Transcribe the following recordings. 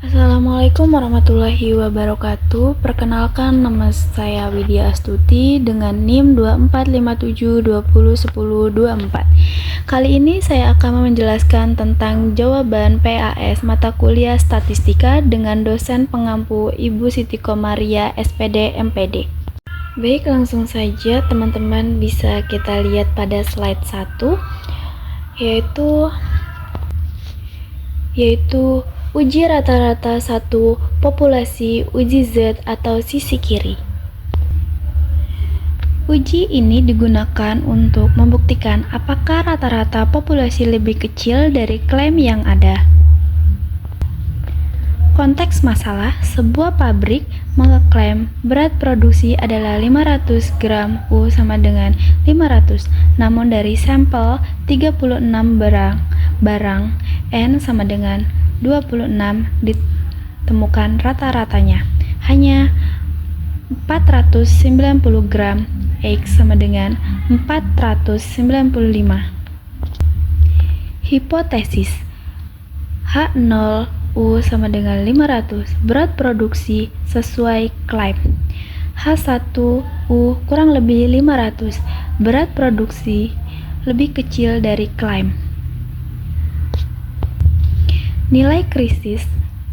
Assalamualaikum warahmatullahi wabarakatuh. Perkenalkan, nama saya Widya Astuti dengan NIM 2457201024. Kali ini saya akan menjelaskan tentang jawaban PAS mata kuliah Statistika dengan dosen pengampu Ibu Siti Komaria, SPD, MPD. Baik, langsung saja teman-teman bisa kita lihat pada slide 1, yaitu uji rata-rata satu populasi uji Z atau sisi kiri. Uji ini digunakan untuk membuktikan apakah rata-rata populasi lebih kecil dari klaim yang ada. Konteks masalah, sebuah pabrik mengklaim berat produksi adalah 500 gram U sama dengan 500, namun dari sampel 36 barang N sama dengan 26 ditemukan rata-ratanya hanya 490 gram, X sama dengan 495. Hipotesis H0 U sama dengan 500, berat produksi sesuai klaim. H1 U kurang lebih 500, berat produksi lebih kecil dari klaim. Nilai krisis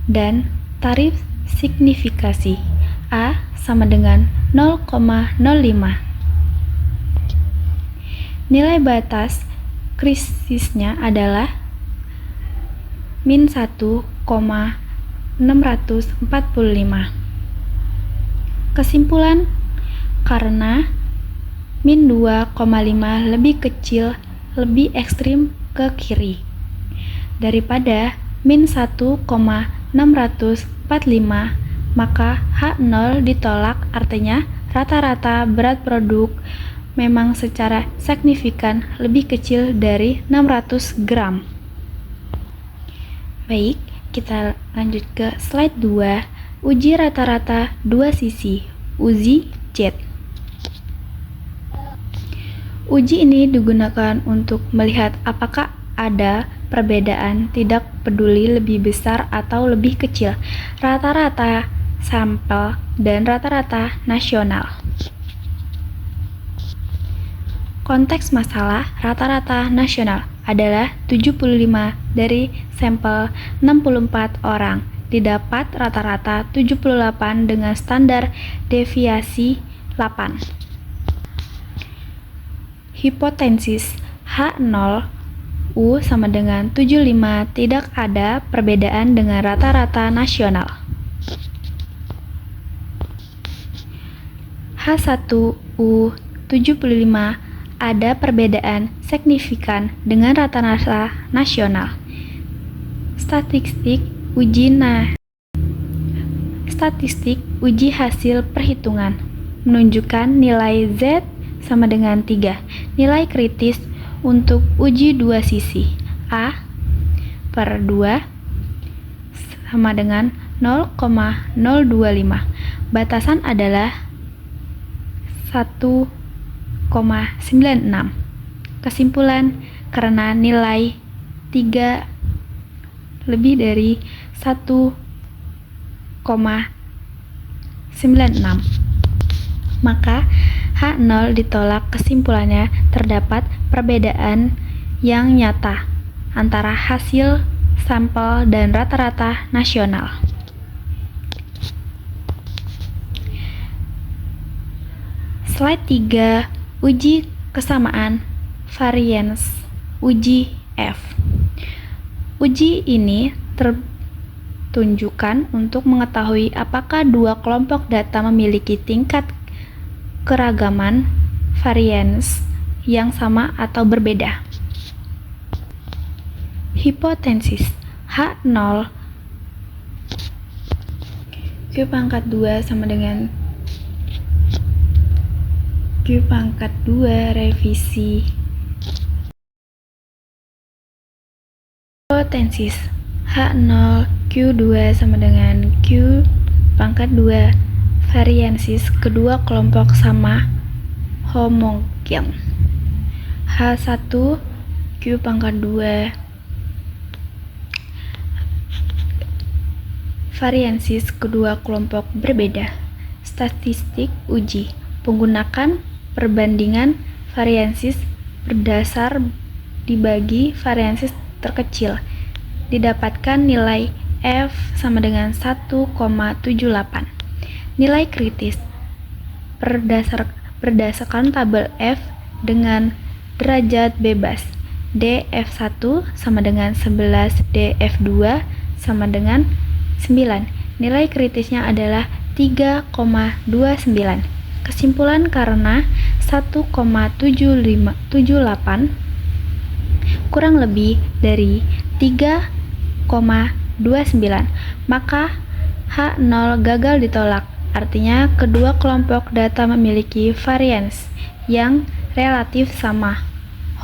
dan tarif signifikasi A sama dengan 0,05. Nilai batas krisisnya adalah min 1,645. Kesimpulan, karena min 2,5 lebih kecil, lebih ekstrim ke kiri daripada min 1,645, maka H0 ditolak, artinya rata-rata berat produk memang secara signifikan lebih kecil dari 600 gram. Baik, kita lanjut ke slide 2, uji rata-rata dua sisi, uji Z. Uji ini digunakan untuk melihat apakah ada perbedaan, tidak peduli lebih besar atau lebih kecil, rata-rata sampel dan rata-rata nasional. Konteks masalah, rata-rata nasional adalah 75 dari sampel 64 orang, didapat rata-rata 78 dengan standar deviasi 8. Hipotesis H0 U sama dengan 75, tidak ada perbedaan dengan rata-rata nasional. H1 U 75, ada perbedaan signifikan dengan rata-rata nasional. Statistik uji hasil perhitungan menunjukkan nilai Z sama dengan 3. Nilai kritis untuk uji dua sisi A per 2 sama dengan 0,025. Batasan adalah 1,96. Kesimpulan, karena nilai 3 lebih dari 1,96, maka H0 ditolak. Kesimpulannya, terdapat perbedaan yang nyata antara hasil sampel dan rata-rata nasional. Slide 3, uji kesamaan variance, uji F. Uji ini tertunjukkan untuk mengetahui apakah dua kelompok data memiliki tingkat keragaman variance yang sama atau berbeda. Hipotesis H0 Q pangkat 2 sama dengan Q pangkat 2 revisi. Hipotesis H0 Q2 sama dengan Q pangkat 2 variansis kedua kelompok sama homogen. H1 Q pangkat 2. Variansis kedua kelompok berbeda. Statistik uji. Menggunakan perbandingan variansis berdasar dibagi variansis terkecil. Didapatkan nilai F sama dengan 1,78. Nilai kritis berdasarkan tabel F dengan derajat bebas. dF1 sama dengan 11, dF2 sama dengan 9. Nilai kritisnya adalah 3,29. Kesimpulan karena 1,78 kurang lebih dari 3,29, maka H0 gagal ditolak. Artinya kedua kelompok data memiliki varians yang relatif sama,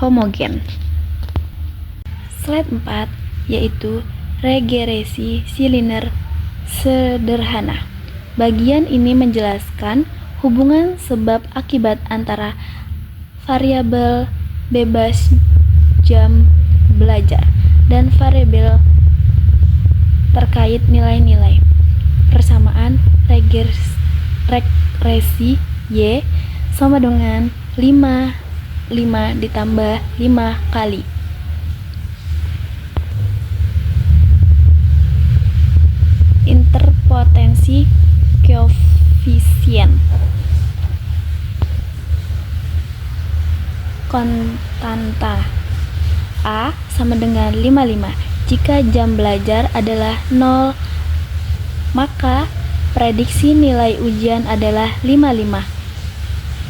homogen. Slide 4 yaitu regresi linear sederhana. Bagian ini menjelaskan hubungan sebab akibat antara variabel bebas jam belajar dan variabel terkait nilai-nilai. Persamaan regresi Y sama dengan 5 ditambah 5 kali. Interpotensi koefisien konstanta A sama dengan 55. Jika jam belajar adalah 0, maka prediksi nilai ujian adalah 55.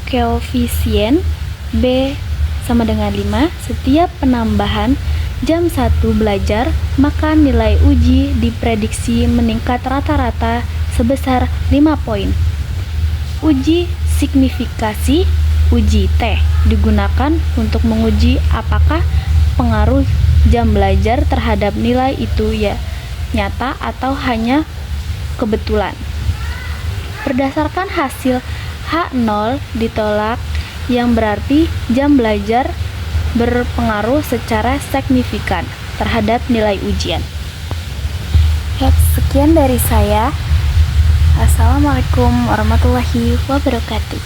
Koefisien B sama dengan 5. Setiap penambahan jam 1 belajar, maka nilai uji diprediksi meningkat rata-rata sebesar 5 poin. Uji signifikasi, uji T, digunakan untuk menguji apakah pengaruh jam belajar terhadap nilai itu nyata atau hanya kebetulan. Berdasarkan hasil H0 ditolak, yang berarti jam belajar berpengaruh secara signifikan terhadap nilai ujian. Sekian dari saya. Assalamualaikum warahmatullahi wabarakatuh.